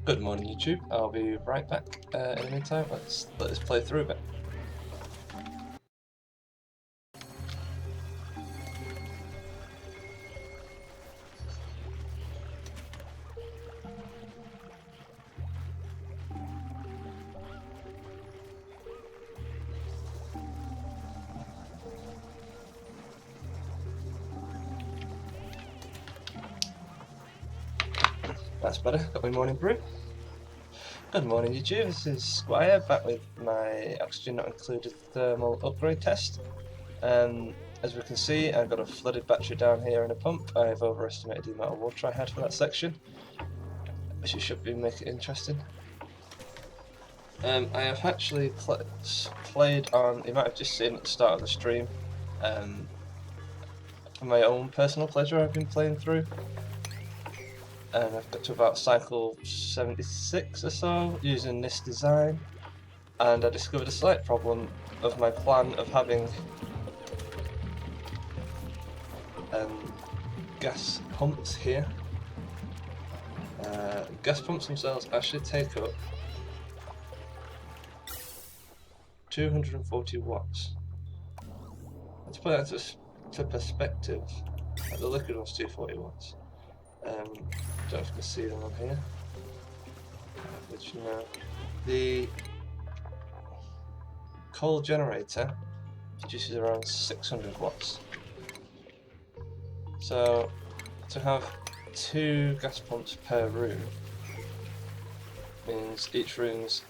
Good morning, YouTube. I'll be right back. In the meantime, let us play through a bit. That's better. Got my morning brew. Good morning, YouTube. This is Squire back with my oxygen not included thermal upgrade test. As we can see, I've got a flooded battery down here and a pump. I've overestimated the amount of water I had for that section, which it should be make it interesting. I have actually played on. You might have just seen at the start of the stream. For my own personal pleasure, I've been playing through. And I've got to about cycle 76 or so using this design, and I discovered a slight problem of my plan of having gas pumps here. Gas pumps themselves actually take up 240 watts. Let's put that to perspective. The liquid one's 240 watts. Don't know if you can see them on here. Which no. The coal generator produces around 600 watts. So to have 2 gas pumps per room means each room's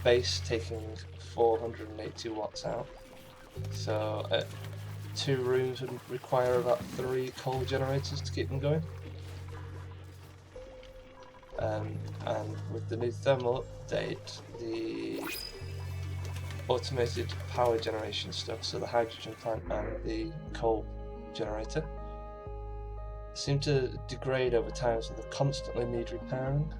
base taking 480 watts out. So 2 rooms would require about 3 coal generators to keep them going. And with the new thermal update, the automated power generation stuff, so the hydrogen plant and the coal generator, seem to degrade over time, so they constantly need repairing.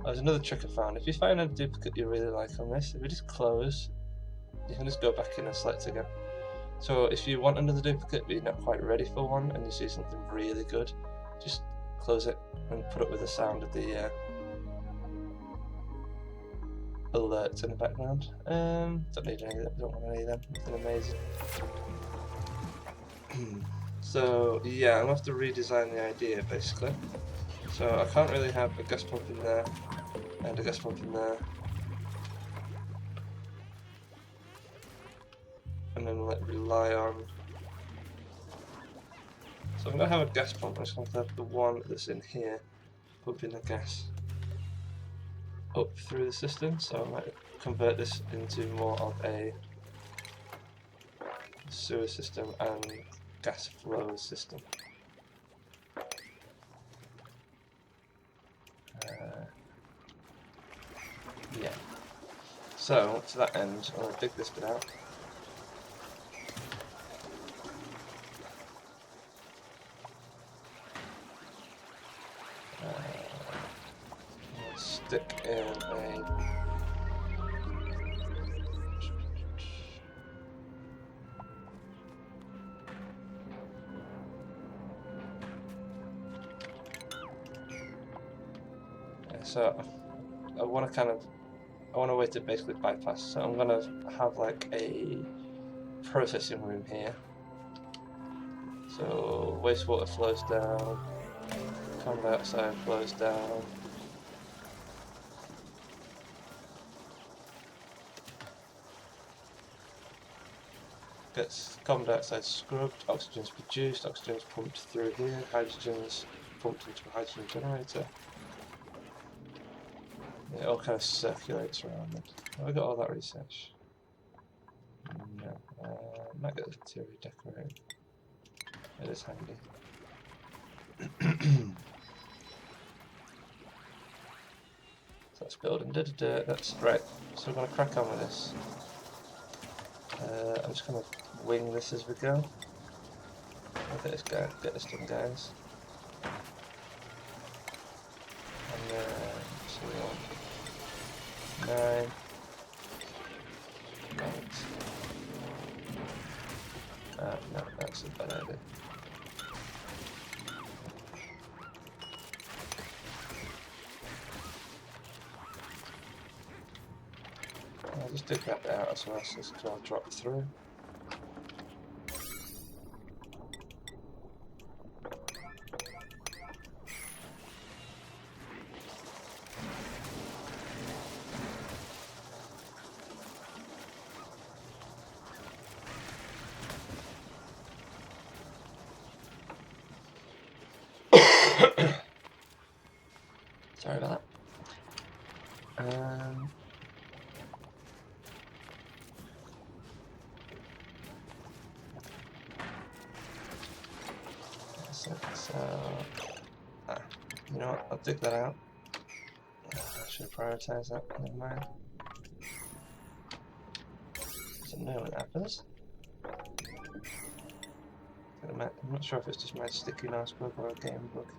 There's another trick I found. If you find a duplicate you really like on this, if you just close, you can just go back in and select again. So if you want another duplicate but you're not quite ready for one and you see something really good, just close it and put it with the sound of the alerts in the background. Don't need any of them, don't want any of them, nothing amazing. So yeah, I'm going to have to redesign the idea basically. So I can't really have a gas pump in there and a gas pump in there. And then rely on. So I'm going to have a gas pump, I'm just going to have the one that's in here pumping the gas up through the system, so I might convert this into more of a sewer system and gas flow system. Yeah. So to that end, I'm going to dig this bit out. Stick in a so I want a way to basically bypass. So I'm gonna have like a processing room here. So wastewater flows down, carbon dioxide flows down. Gets carbon dioxide scrubbed, oxygen's produced, oxygen's pumped through here, hydrogen's pumped into a hydrogen generator. It all kind of circulates around it. Have I got all that research? No. Might get the material decorated. It is handy. So that's building. That's right. So we're going to crack on with this. I'm just going to wing this as we go. Get this done, guys. And then so we want 9, 8. No, that's a bad idea. just dig that bit out as well, so this can all drop through. Sorry about that. You know what? I'll dig that out. I should prioritize that. Never mind. Doesn't know what happens. I'm not sure if it's just my sticky mouse bug or a game bug.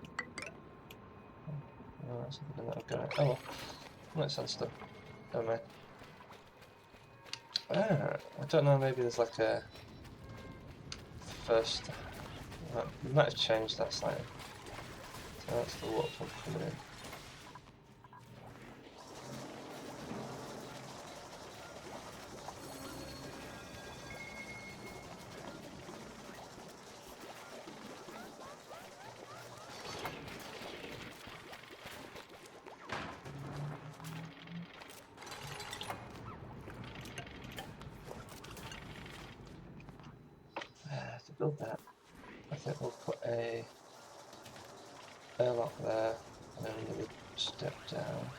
Oh, that's something that I've got. Oh well. That sounds stuff. Never mind. I don't know, maybe there's like a first. We might have changed that slightly. So that's the water pump coming in. To build that, I think we'll put a airlock there and then another step down.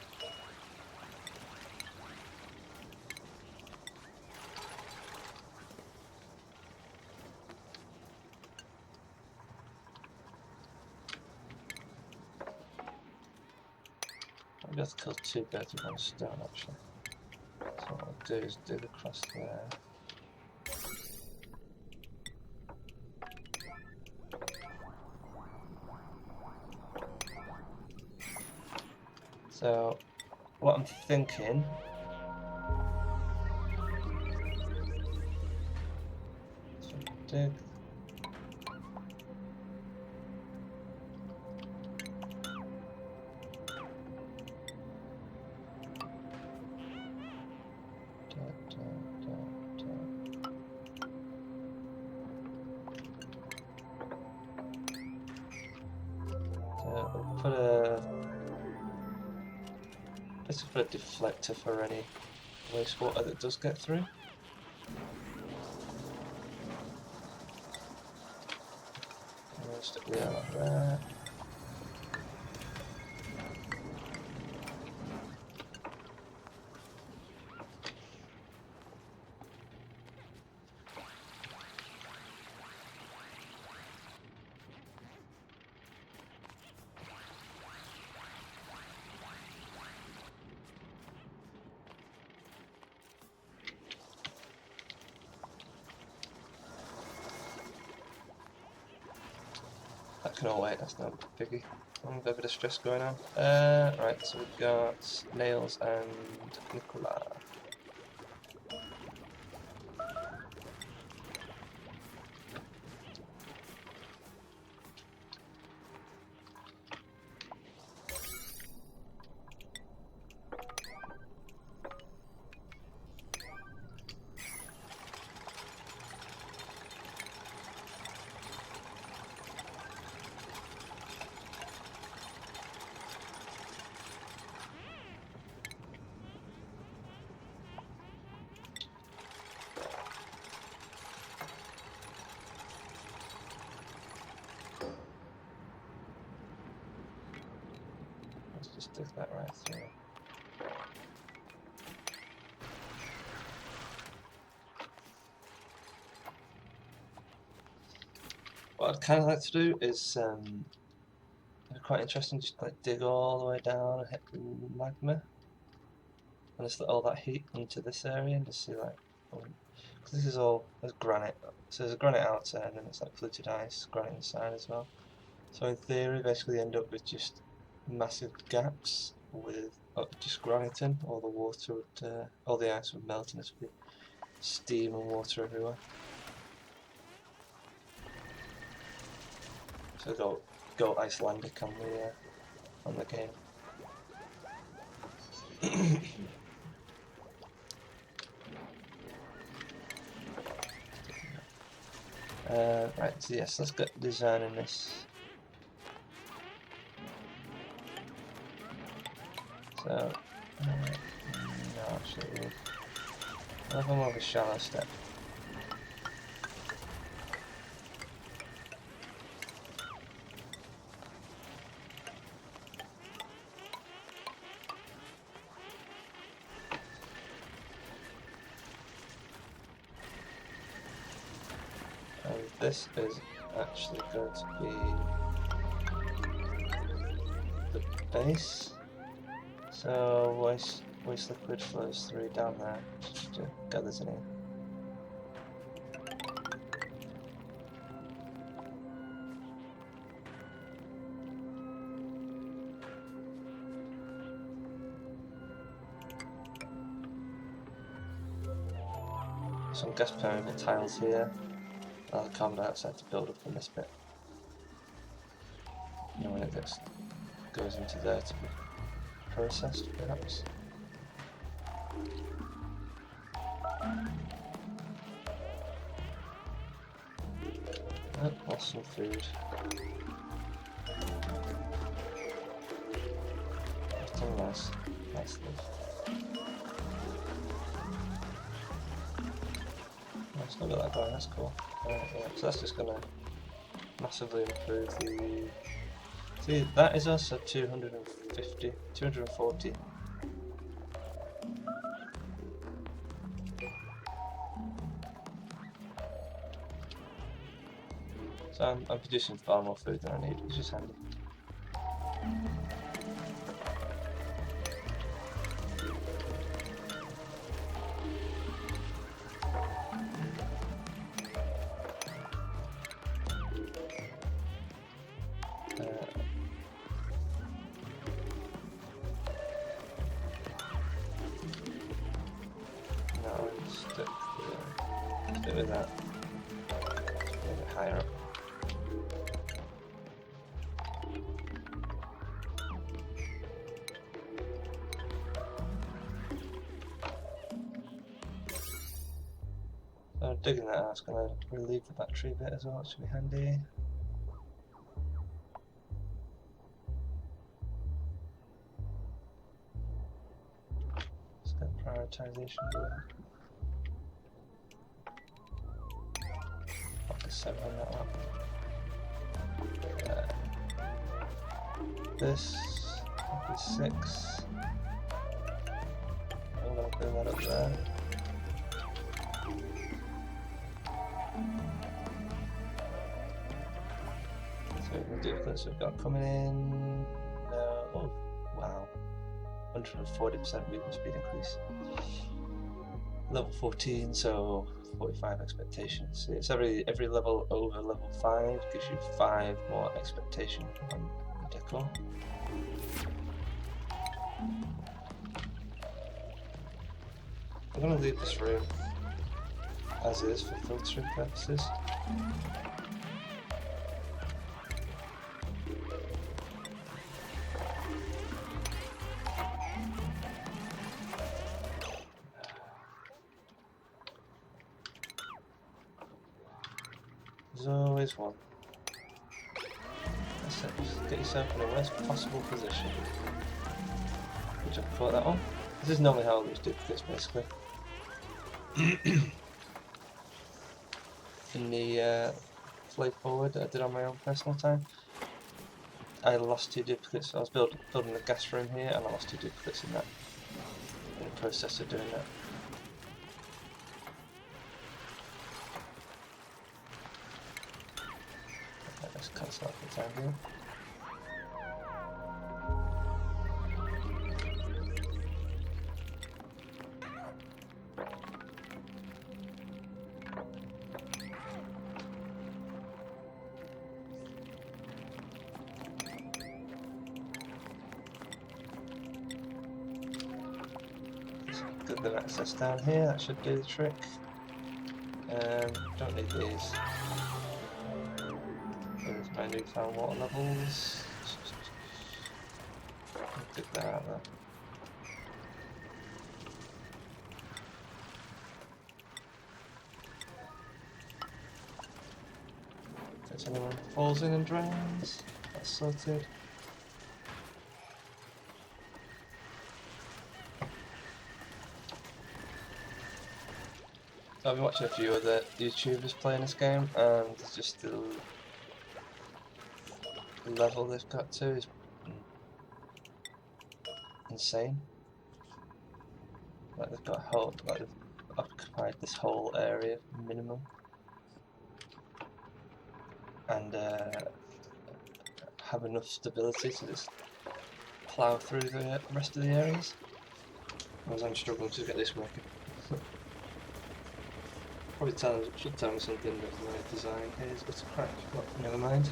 I'll be able to kill two birds with one stone actually. So what I'll do is dig across there. So what I'm thinking is dig. We'll put a basically put a deflector for any wastewater that does get through. And we'll stick the airlock there. That can all wait, that's no biggie. A bit of stress going on. Right, so we've got nails and Nicola. Just stick that right through. What I'd kind of like to do is, quite interesting, just like dig all the way down and hit the magma, and just let all that heat into this area and just see like, because this is all, there's granite, so there's a granite outside and then it's like fluted ice, granite inside as well. So in theory, basically end up with just massive gaps with just granite in. All the water would, all the ice would melt and there'd be steam and water everywhere. So go Icelandic on the game. Right, so yes, let's get designing this. So, no, actually, I'll have more of a shallow step. And this is actually going to be the base. So waste liquid flows through down there, just gathers in here. Some gas permeable tiles here. Allow the carbon dioxide to build up in this bit. You know, when it goes into there to be processed, perhaps. Oh, lost some food. Still nice leaf. Oh, still got that going, that's cool. Yeah, so that's just gonna massively improve the... See, that is also 250, 240. So I'm producing far more food than I need, which is handy. No, stick with that. Just a bit higher up. So digging that out is going to relieve the battery bit as well, it should be handy. Let's get prioritisation going. Like a 7 on that one. This is 6. I'm going to bring that up there. So the duplicates we've got coming in. Oh, wow. 140% movement speed increase. Level 14, so 45 expectations. So it's every level over level 5 gives you 5 more expectation on the decor. I'm going to leave this room as is for filtering purposes. There's always one. That's it, just get yourself in the worst possible position. Good job for that one. This is normally how I lose duplicates, basically. In the flay forward that I did on my own personal time, I lost 2 duplicates. I was building the gas room here and I lost 2 duplicates in the process of doing that. Okay, let's cancel out the time being. Get the access down here, that should do the trick. Don't need these. There's my newfound water levels. Dig that out there. case anyone falls in and drowns. That's sorted. I've been watching a few other YouTubers playing this game, and it's just the level they've got to is insane. Like they've got a whole, like they've occupied this whole area minimum, and have enough stability to just plough through the rest of the areas. Whereas I'm struggling to get this working. Probably should tell me something of my design here is got a crack, but never mind.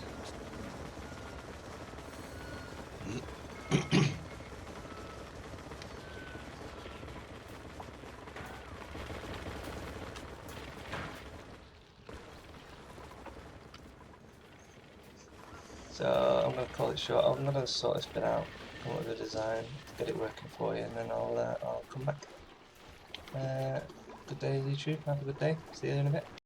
So I'm going to call it short. I'm going to sort this bit out, come up with a design, get it working for you, and then I'll come back. Good day YouTube, have a good day, see you in a bit.